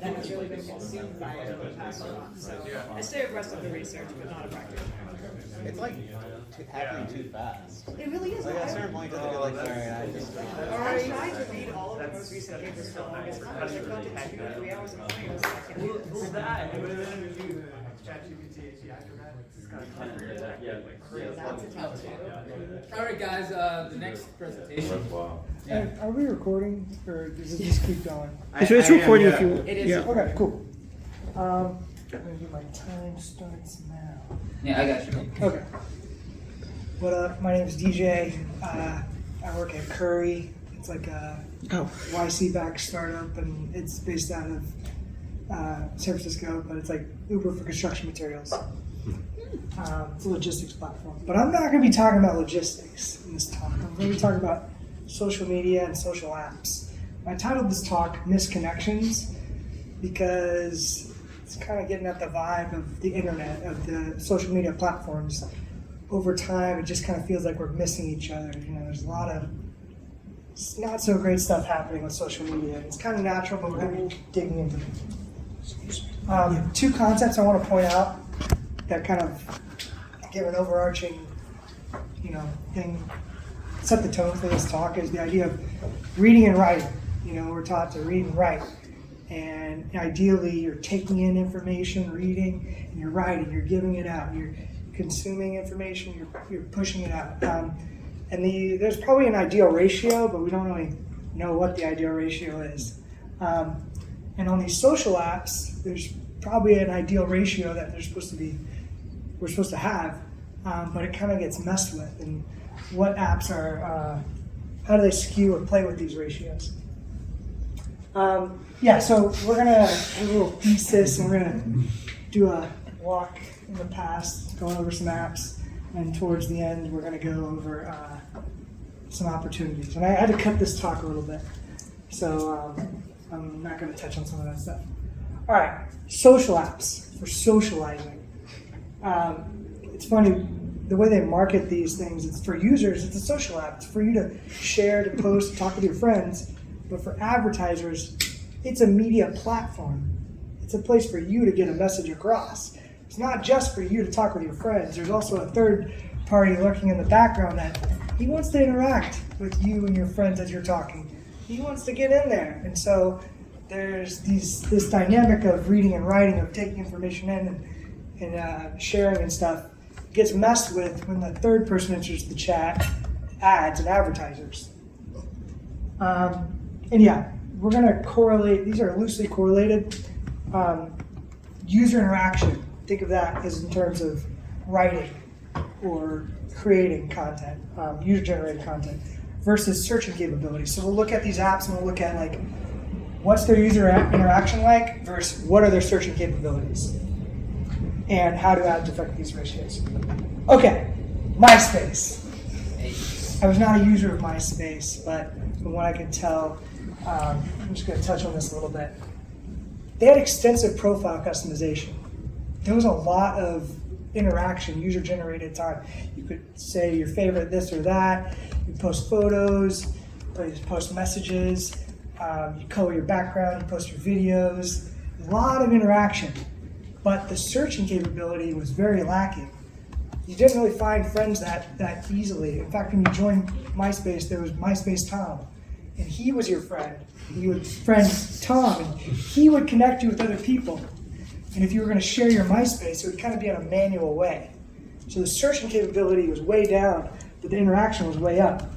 that has really been consumed by it over the past month. So I stay abreast of the research, but not a practitioner. It's like happening too fast. It really is. Like at a certain point, it doesn't feel like sorry. I just. I tried to read all of the most recent papers for the longest time. I got to 2 or 3 hours of playing. I was like, Who's that? It would have been you, ChatGPT after that. that's a tough two. All right, guys. The next presentation. And are we recording, or does it just keep going? It's recording if you. It is. Yeah. Okay, cool. I'm gonna do my time starts now. Yeah, I got you. Okay. What up? My name is DJ. I work at Curry. It's like a YC-backed startup, and it's based out of San Francisco, but it's like Uber for construction materials. It's a logistics platform. But I'm not going to be talking about logistics in this talk. I'm going to be talking about social media and social apps. I titled this talk Misconnections because it's kind of getting at the vibe of the internet, of the social media platforms. Over time, it just kind of feels like we're missing each other. You know, there's a lot of not so great stuff happening with social media. It's kind of natural, but we're going to be digging into it. Two concepts I want to point out that kind of give an overarching, thing, set the tone for this talk is the idea of reading and writing. We're taught to read and write. And ideally, you're taking in information, reading, and you're writing, you're giving it out, you're consuming information, you're pushing it out. There's probably an ideal ratio, but we don't really know what the ideal ratio is. And on these social apps, there's probably an ideal ratio that we're supposed to have, but it kind of gets messed with. And what apps are, how do they skew or play with these ratios? So we're gonna do a little thesis, and we're gonna do a walk in the past, going over some apps, and towards the end, we're gonna go over some opportunities. And I had to cut this talk a little bit, so I'm not gonna touch on some of that stuff. All right, social apps for socializing. It's funny, the way they market these things, it's for users, it's a social app. It's for you to share, to post, to talk with your friends. But for advertisers, it's a media platform. It's a place for you to get a message across. It's not just for you to talk with your friends. There's also a third party lurking in the background that he wants to interact with you and your friends as you're talking. He wants to get in there. And so there's this dynamic of reading and writing, of taking information in and sharing and stuff, gets messed with when the third person enters the chat, ads and advertisers. We're going to correlate, these are loosely correlated. User interaction, think of that as in terms of writing or creating content, user-generated content, versus searching capabilities. So we'll look at these apps and we'll look at what's their user interaction like versus what are their searching capabilities, and how do ads affect these ratios. Okay, MySpace. I was not a user of MySpace, but from what I can tell, I'm just going to touch on this a little bit. They had extensive profile customization. There was a lot of interaction, user-generated time. You could say your favorite this or that. You post photos, you post messages, you color your background, you post your videos. A lot of interaction. But the searching capability was very lacking. You didn't really find friends that easily. In fact, when you joined MySpace, there was MySpace Tom, and he was your friend. You would friend Tom, and he would connect you with other people. And if you were going to share your MySpace, it would kind of be in a manual way. So the searching capability was way down, but the interaction was way up.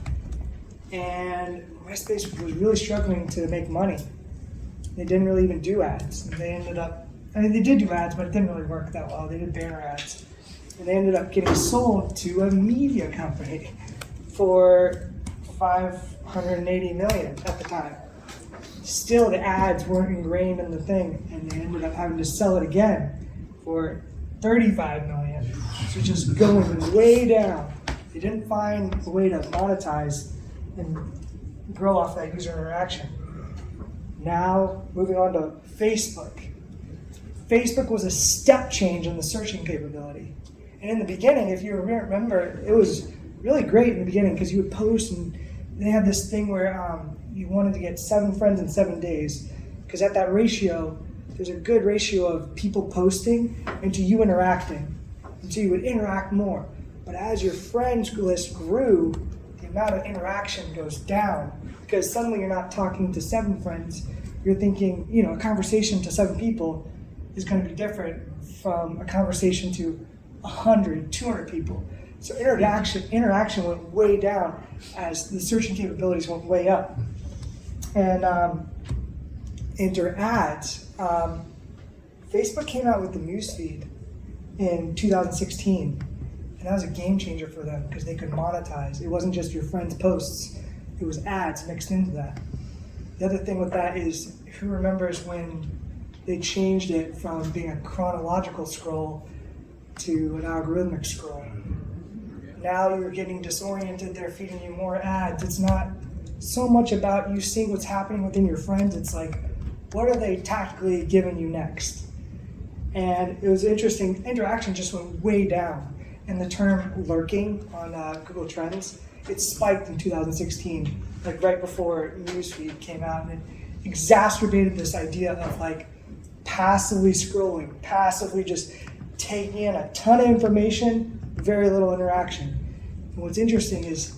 And MySpace was really struggling to make money. They didn't really even do ads. And they ended up, they did do ads, but it didn't really work that well. They did banner ads. And they ended up getting sold to a media company for $580 million at the time. Still, the ads weren't ingrained in the thing, and they ended up having to sell it again for $35 million. So just going way down. They didn't find a way to monetize and grow off that user interaction. Now, moving on to Facebook. Facebook was a step change in the searching capability. And in the beginning, if you remember, it was really great in the beginning because you would post, and they had this thing where you wanted to get 7 friends in 7 days. Because at that ratio, there's a good ratio of people posting and to you interacting. And so you would interact more. But as your friends list grew, the amount of interaction goes down because suddenly you're not talking to 7 friends. You're thinking, a conversation to 7 people is going to be different from a conversation to 100, 200 people. So interaction went way down as the searching capabilities went way up. And enter ads. Facebook came out with the newsfeed in 2016, and that was a game changer for them because they could monetize. It wasn't just your friends' posts, it was ads mixed into that. The other thing with that is, who remembers when they changed it from being a chronological scroll to an algorithmic scroll? Now you're getting disoriented, they're feeding you more ads. It's not so much about you seeing what's happening within your friends, it's like, what are they tactically giving you next? And it was interesting, interaction just went way down. And the term lurking on Google Trends, it spiked in 2016, like right before Newsfeed came out, and it exacerbated this idea of like passively scrolling, passively just taking in a ton of information, very little interaction. And what's interesting is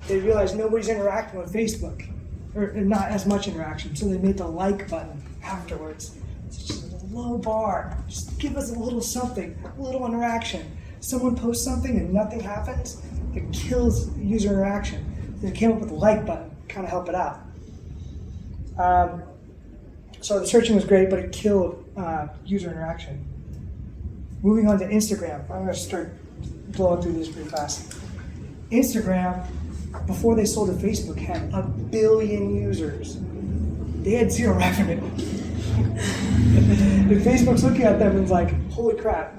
they realized nobody's interacting with Facebook, or not as much interaction, so they made the like button afterwards. It's just a low bar. Just give us a little something, a little interaction. Someone posts something and nothing happens, it kills user interaction. They came up with a like button, kind of help it out. So the searching was great, but it killed user interaction. Moving on to Instagram. I'm going to start blowing through this pretty fast. Instagram, before they sold to Facebook, had 1 billion users. They had 0 revenue. And Facebook's looking at them and is like, holy crap,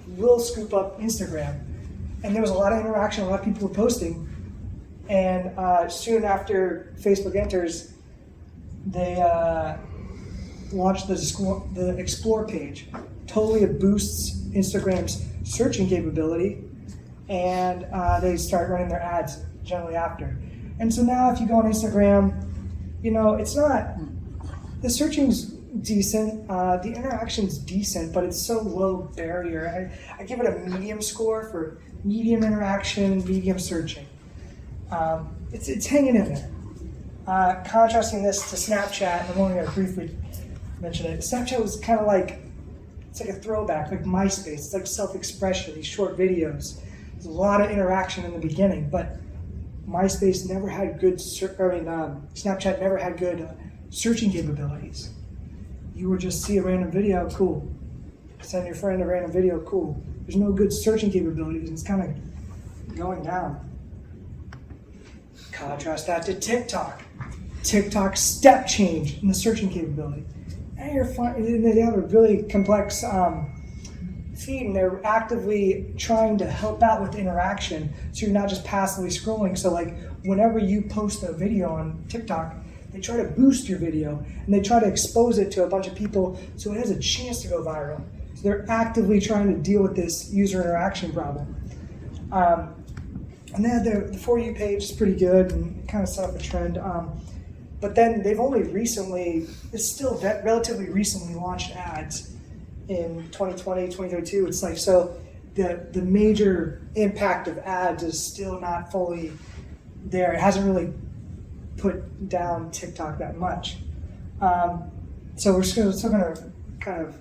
we'll scoop up Instagram. And there was a lot of interaction, a lot of people were posting. And soon after Facebook enters, they launched the Explore page. Totally it boosts Instagram's searching capability, and they start running their ads generally after. And so now if you go on Instagram, it's not, the searching's decent, the interaction's decent, but it's so low barrier. I give it a medium score for medium interaction, medium searching. It's hanging in there. Contrasting this to Snapchat, and I'm only going to briefly mention it. Snapchat was kind of like, it's like a throwback, like MySpace. It's like self-expression, these short videos. There's a lot of interaction in the beginning, but MySpace never had good, Snapchat never had good searching capabilities. You would just see a random video, cool. Send your friend a random video, cool. There's no good searching capabilities. It's kind of going down. Contrast that to TikTok. TikTok step change in the searching capability. And they have a really complex feed, and they're actively trying to help out with interaction, so you're not just passively scrolling. So like whenever you post a video on TikTok, they try to boost your video, and they try to expose it to a bunch of people so it has a chance to go viral. So they're actively trying to deal with this user interaction problem. And then the For You page is pretty good and kind of set up a trend. But then they've only recently, it's still relatively recently launched ads in 2020, 2022. It's like, so the major impact of ads is still not fully there. It hasn't really put down TikTok that much. So we're still going to kind of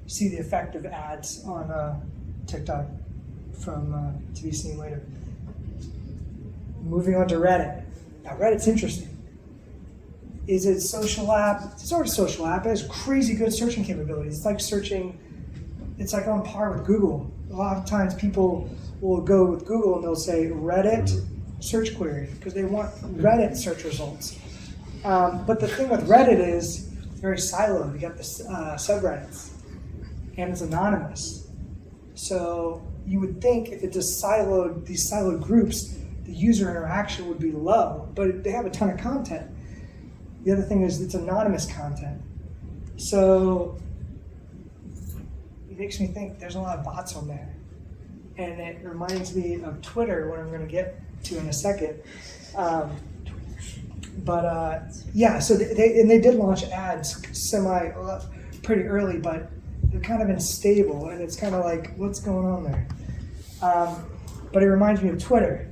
see the effect of ads on TikTok to be seen later. Moving on to Reddit. Now Reddit's interesting. Is it a social app? It's sort of a social app. It has crazy good searching capabilities. It's like searching, it's like on par with Google. A lot of times people will go with Google and they'll say Reddit search query because they want Reddit search results. But the thing with Reddit is very siloed. You got the subreddits and it's anonymous. So you would think if it's these siloed groups, the user interaction would be low, but they have a ton of content. The other thing is it's anonymous content. So it makes me think there's a lot of bots on there. And it reminds me of Twitter, what I'm going to get to in a second. Yeah, so they did launch ads pretty early, but they're kind of unstable, and it's kind of like, what's going on there? But it reminds me of Twitter.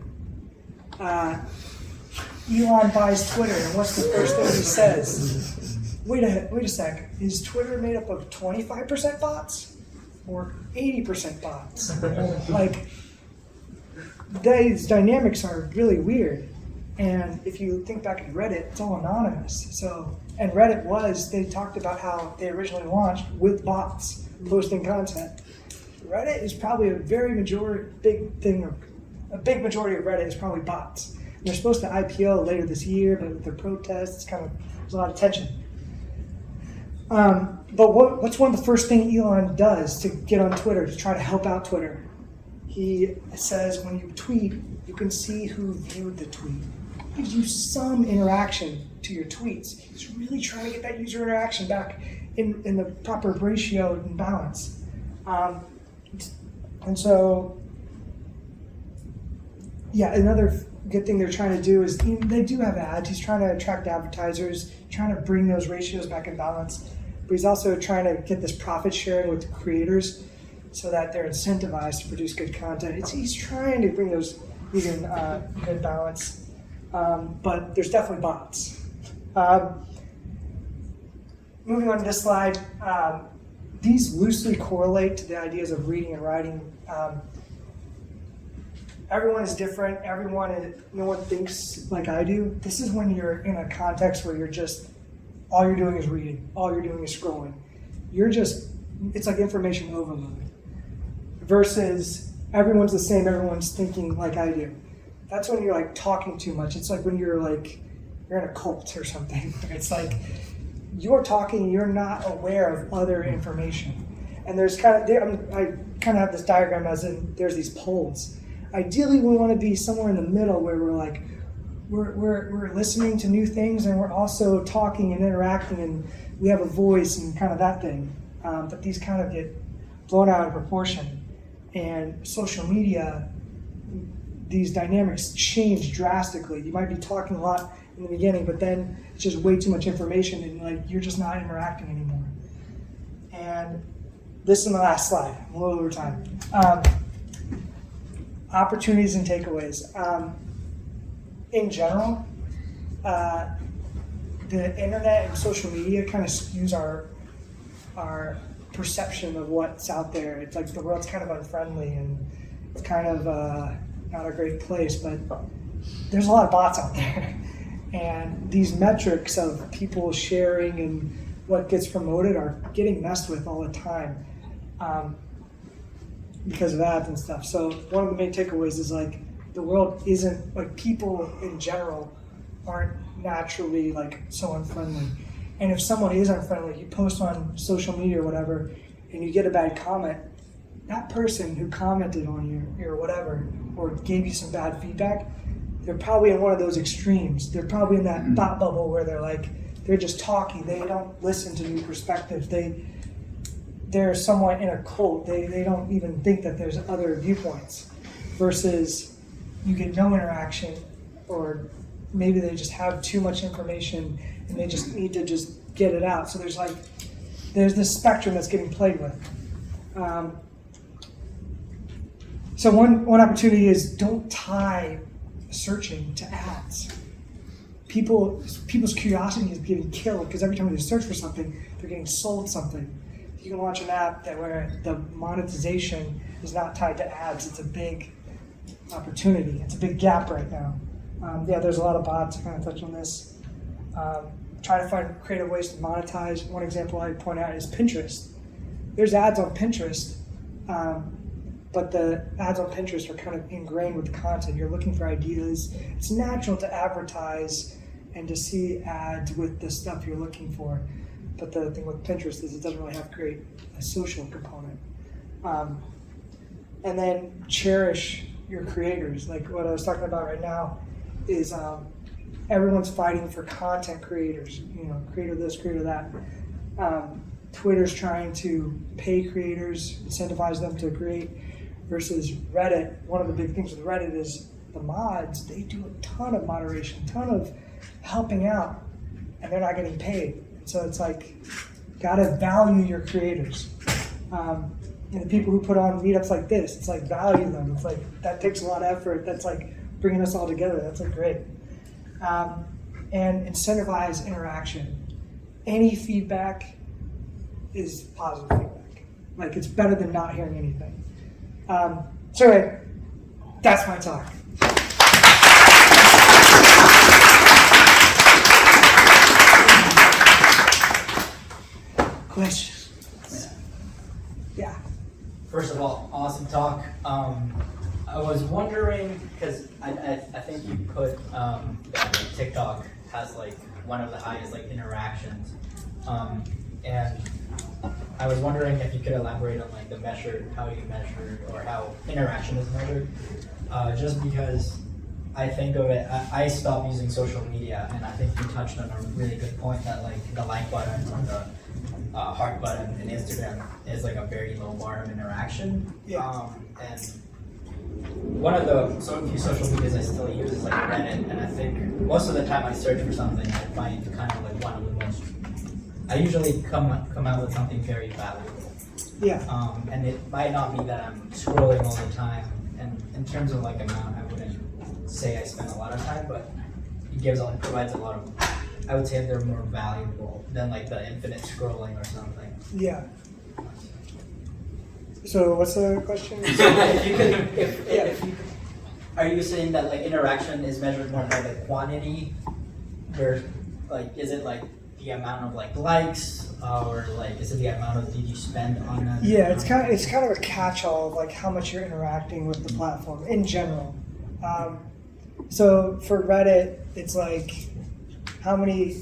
Elon buys Twitter, and what's the first thing he says? Wait a sec. Is Twitter made up of 25% bots or 80% bots? Like, these dynamics are really weird. And if you think back at Reddit, it's all anonymous. So, and Reddit they talked about how they originally launched with bots posting content. Reddit is probably a big majority of Reddit is probably bots. And they're supposed to IPO later this year, but with the protests, there's a lot of tension. But what's one of the first things Elon does to get on Twitter, to try to help out Twitter? He says when you tweet, you can see who viewed the tweet. It gives you some interaction to your tweets. He's really trying to get that user interaction back in the proper ratio and balance. And so, yeah, another good thing they're trying to do is they do have ads. He's trying to attract advertisers, trying to bring those ratios back in balance. But he's also trying to get this profit sharing with the creators so that they're incentivized to produce good content. He's trying to bring those in good balance. But there's definitely bots. Moving on to this slide, these loosely correlate to the ideas of reading and writing. Everyone is different. No one thinks like I do. This is when you're in a context where all you're doing is reading, all you're doing is scrolling. It's like information overload. Versus everyone's the same, everyone's thinking like I do. That's when you're like talking too much. It's like when you're in a cult or something. It's like you're talking, you're not aware of other information. And there's I kind of have this diagram as in there's these poles. Ideally, we want to be somewhere in the middle where we're listening to new things and we're also talking and interacting and we have a voice and kind of that thing. But these kind of get blown out of proportion. And social media, these dynamics change drastically. You might be talking a lot in the beginning, but then it's just way too much information and you're just not interacting anymore. And this is my last slide. I'm a little over time. Opportunities and takeaways. In general, the internet and social media kind of skews our perception of what's out there. It's like the world's kind of unfriendly and it's kind of not a great place, but there's a lot of bots out there. And these metrics of people sharing and what gets promoted are getting messed with all the time because of ads and stuff. So one of the main takeaways is the world isn't, people in general aren't naturally so unfriendly. And if someone is unfriendly, you post on social media or whatever, and you get a bad comment, that person who commented on you or whatever, or gave you some bad feedback, they're probably in one of those extremes. They're probably in that thought bubble where they're just talking. They don't listen to new perspectives. They're somewhat in a cult. They don't even think that there's other viewpoints. Versus you get no interaction, or maybe they just have too much information and they just need to just get it out. So there's this spectrum that's getting played with. So one opportunity is don't tie searching to ads. People's curiosity is getting killed because every time they search for something, they're getting sold something. You can launch an app where the monetization is not tied to ads. It's a big opportunity. It's a big gap right now. There's a lot of bots. I kind of touched on this. Try to find creative ways to monetize. One example I point out is Pinterest. There's ads on Pinterest, but the ads on Pinterest are kind of ingrained with the content. You're looking for ideas. It's natural to advertise and to see ads with the stuff you're looking for. But the thing with Pinterest is it doesn't really have a social component. And then cherish your creators. Like what I was talking about right now is everyone's fighting for content creators. Creator this, creator that. Twitter's trying to pay creators, incentivize them to create, versus Reddit. One of the big things with Reddit is the mods. They do a ton of moderation, ton of helping out and they're not getting paid. So it's like, gotta value your creators. And the people who put on meetups like this, it's like value them. It's like, that takes a lot of effort. That's like bringing us all together. That's like great. And incentivize interaction. Any feedback is positive feedback. Like, it's better than not hearing anything. So anyway, that's my talk. Questions? Yeah. First of all, awesome talk. I was wondering, because I think you put that TikTok has like one of the highest like interactions, and I was wondering if you could elaborate on like how you measure or how interaction is measured. Just because I think of it, I stopped using social media, and I think you touched on a really good point that like the like button or the heart button in Instagram is like a very low bar of interaction. Yeah. And one of the few social medias I still use is like Reddit, and I think most of the time I search for something, I find kind of like one of the most. I usually come out with something very valuable. Yeah. And it might not be that I'm scrolling all the time, and in terms of like amount, I wouldn't say I spend a lot of time, but it provides a lot of. I would say they're more valuable than like the infinite scrolling or something. Yeah. So what's the question? So if you could, are you saying that like interaction is measured more by the quantity, where like is it like the amount of like likes, or like is it the amount of did you spend on that? Yeah, it's kind of a catch-all of like how much you're interacting with the platform in general. So for Reddit, it's like how many.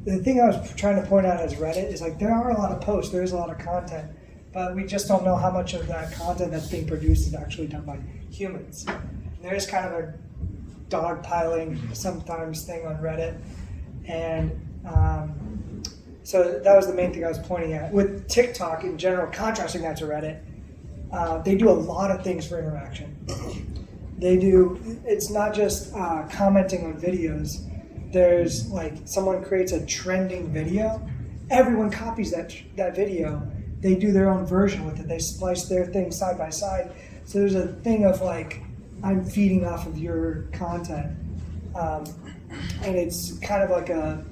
The thing I was trying to point out as Reddit is like there are a lot of posts, there is a lot of content, but we just don't know how much of that content that's being produced is actually done by humans. And there's kind of a dogpiling sometimes thing on Reddit, and so that was the main thing I was pointing at. With TikTok in general, contrasting that to Reddit, they do a lot of things for interaction. It's not just commenting on videos. There's like someone creates a trending video, everyone copies that video. They do their own version with it. They splice their thing side by side. So there's a thing of like, I'm feeding off of your content. And it's kind of like a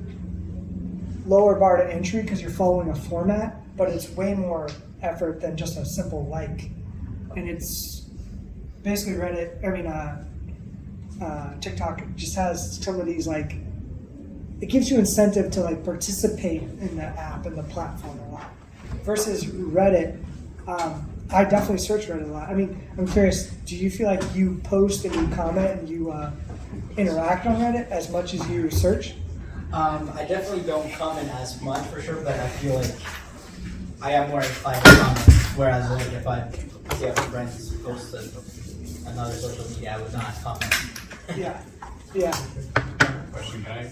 lower bar to entry because you're following a format, but it's way more effort than just a simple like. And it's basically TikTok just has some of these like, it gives you incentive to like participate in the app and the platform a lot. Versus Reddit, I definitely search Reddit a lot. I mean, I'm curious, do you feel like you post and you comment and you interact on Reddit as much as you search? I definitely don't comment as much for sure, but I feel like I am more inclined to comment. Whereas like if I see a friend's posted another social media, I would not comment. Yeah. Question, can I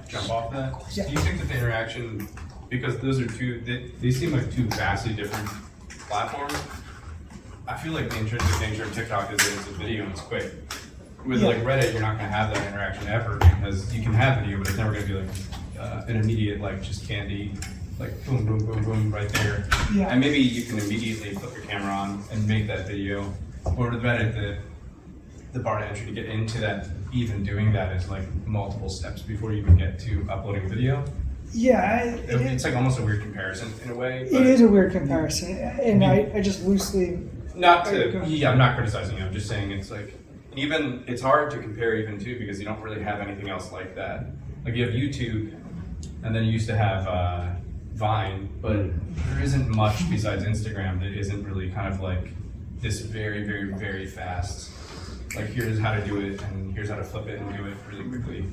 jump off that? Yeah. Do you think that the interaction, because those are they seem like two vastly different platforms, I feel like the intrinsic nature of TikTok is that it's a video and it's quick. With like Reddit, you're not going to have that interaction ever because you can have video, but it's never going to be like an immediate, like just candy, like boom, boom, boom, boom, right there. Yeah. And maybe you can immediately flip your camera on and make that video. Or with Reddit, the bar to entry to get into that, even doing that is like multiple steps before you even get to uploading video. Yeah. It's like almost a weird comparison in a way. It is a weird comparison. And I just loosely... I'm not criticizing you, I'm just saying it's like, even, it's hard to compare even to because you don't really have anything else like that. Like you have YouTube, and then you used to have Vine, but there isn't much besides Instagram that isn't really kind of like this very, very, very fast. Like here's how to do it, and here's how to flip it and do it really quickly.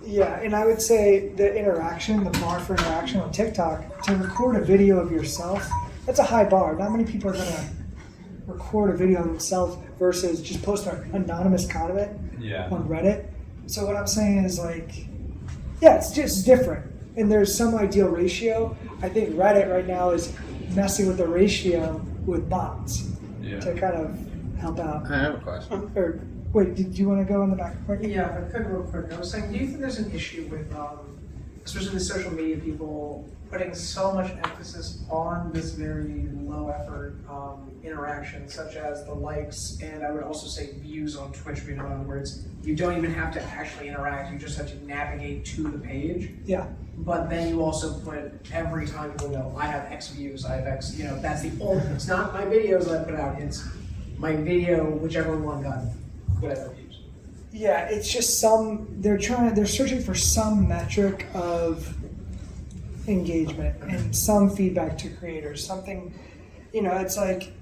Yeah, and I would say the bar for interaction on TikTok, to record a video of yourself, that's a high bar. Not many people are going to record a video of themselves versus just post an anonymous comment on Reddit. So what I'm saying is like, yeah, it's just different. And there's some ideal ratio. I think Reddit right now is messing with the ratio with bots to kind of help out. I have a question. Or Wait, did you want to go on the back part? Yeah, if I could real quick. I was saying, do you think there's an issue with, especially the social media people, putting so much emphasis on this very low effort interaction, such as the likes, and I would also say views on Twitch, in other words, you don't even have to actually interact, you just have to navigate to the page. Yeah. But then you also put every time people go, I have X views, I have X, that's the only, it's not my videos that I put out, it's my video, whichever one got whatever views. Yeah, it's just they're searching for some metric of engagement and some feedback to creators, something, it's like,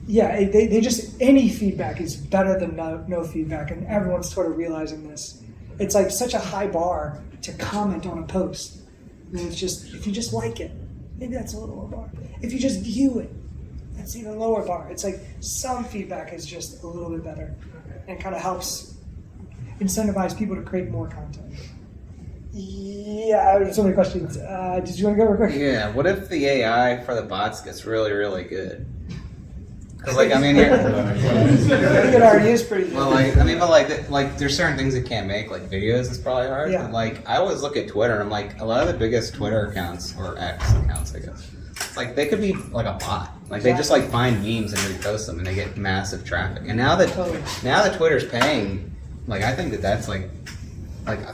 yeah, they just, any feedback is better than no feedback, and everyone's sort of realizing this. It's like such a high bar to comment on a post. I mean, it's just, if you just like it, maybe that's a little lower bar. If you just view it, that's even lower bar. It's like some feedback is just a little bit better and kind of helps incentivize people to create more content. Yeah, there's so many questions. Did you want to go real quick? Yeah, what if the AI for the bots gets really, really good? Because, like, I mean, you're, It already is pretty good. well, like, there's certain things it can't make, like videos is probably hard. Yeah. But, like, I always look at Twitter, and I'm like, a lot of the biggest Twitter accounts, or X accounts, I guess, it's like, they could be like a bot. Like, they just, like, find memes and repost them, and they get massive traffic. And now that Twitter's paying, like, I think that's, like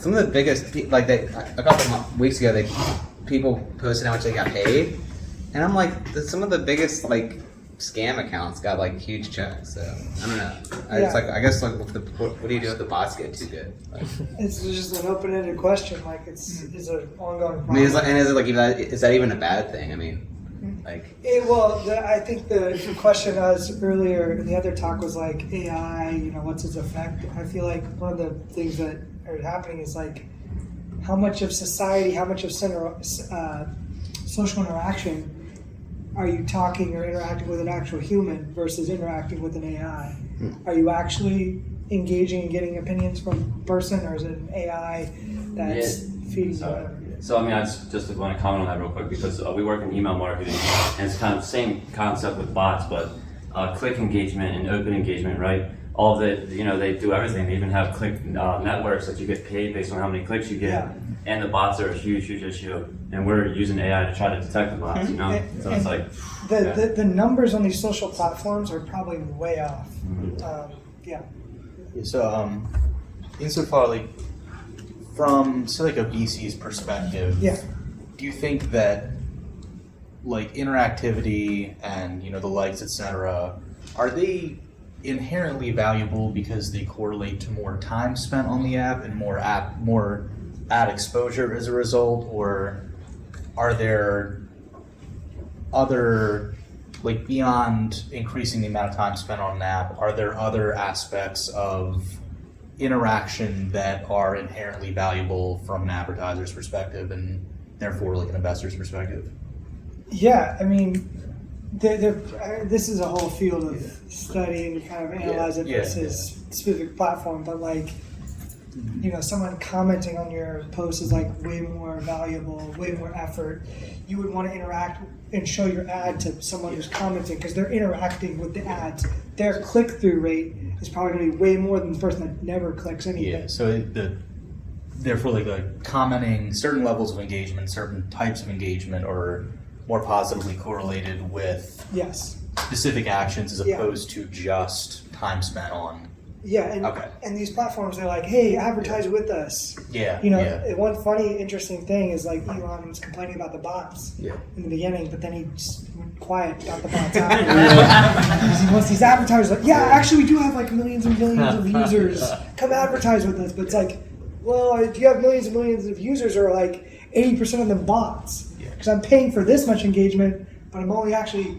some of the biggest, like, a couple of weeks ago, people posted how much they got paid. And I'm like, some of the biggest, like, scam accounts got like huge checks, so I don't know. It's like, I guess, like, what do you do if the bots get too good? Like, It's just an open-ended question. Like, it's an ongoing problem. I mean, is that even a bad thing? I mean, like, I think the question us earlier in the other talk was like AI. What's its effect? I feel like one of the things that are happening is like how much of society, how much of social interaction are you talking or interacting with an actual human versus interacting with an AI? Are you actually engaging and getting opinions from a person, or is it an AI that's feeding you whatever? So I mean, I just want to comment on that real quick, because we work in email marketing, and it's kind of the same concept with bots, but click engagement and open engagement, right? All of it, they do everything. They even have click networks that you get paid based on how many clicks you get. Yeah. And the bots are a huge, huge issue. And we're using AI to try to detect the bots, So it's like... The numbers on these social platforms are probably way off. Yeah. So, insofar, like, from, say, like, a VC's perspective, Yeah. do you think that, like, interactivity and, the likes, etc., are they inherently valuable because they correlate to more time spent on the app and more ad exposure as a result, or are there other, like, beyond increasing the amount of time spent on an app, are there other aspects of interaction that are inherently valuable from an advertiser's perspective and therefore, like, an investor's perspective? Yeah, I mean, this is a whole field of study and kind of analyze it versus specific platform, but like, someone commenting on your post is like way more valuable, way more effort. You would want to interact and show your ad to someone who's commenting because they're interacting with the ads. Their click-through rate is probably going to be way more than the person that never clicks anything. Yeah, so therefore, like, commenting, certain levels of engagement, certain types of engagement are more positively correlated with specific actions as opposed to just time spent on. Yeah, and these platforms, they're like, hey, advertise with us. One funny, interesting thing is like Elon was complaining about the bots in the beginning, but then he just went quiet about the bots after. He wants these advertisers like, actually we do have like millions and millions of users. Come advertise with us. But it's like, well, do you have millions and millions of users, or like 80% of them bots? Because I'm paying for this much engagement, but I'm only actually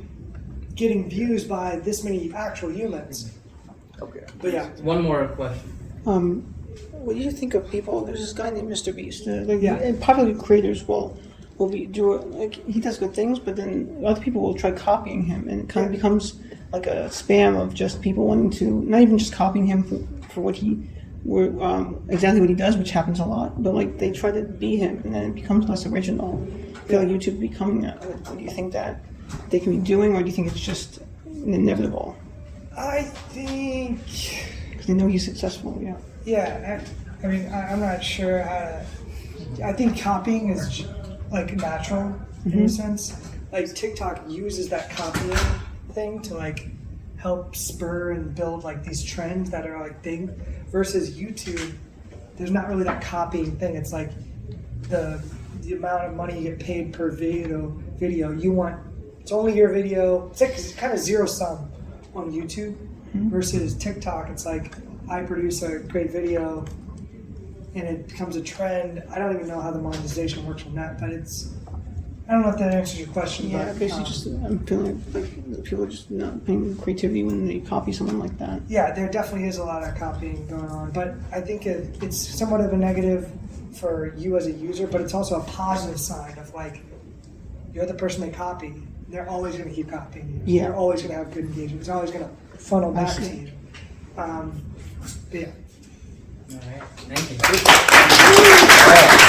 getting views by this many actual humans. okay. But yeah. One more question. What do you think of people? There's this guy named Mr. Beast. Yeah. And popular creators will he does good things, but then other people will try copying him, and it kind of becomes like a spam of just people wanting to not even just copying him for what exactly what he does, which happens a lot, but like they try to be him, and then it becomes less original. I feel like YouTube becoming. Do you think that they can be doing, or do you think it's just inevitable? I think, Because they know he's successful. Yeah. yeah, I mean, I'm not sure how to, I think copying is like natural in a sense. Like TikTok uses that copying thing to like help spur and build like these trends that are like big versus YouTube. There's not really that copying thing. It's like the amount of money you get paid per video you want. It's only your video. It's like it's kind of zero sum on YouTube versus TikTok. It's like I produce a great video and it becomes a trend. I don't even know how the monetization works on that, but it's. I don't know if that answers your question. Yeah, but, basically just I'm feeling like people are just not paying creativity when they copy someone like that. Yeah, there definitely is a lot of copying going on, but I think it's somewhat of a negative for you as a user, but it's also a positive sign of like you're the person they copy. They're always going to keep copying you. Yeah. They're always going to have good engagement. It's always going to funnel back to you. But yeah. All right. Thank you. All right.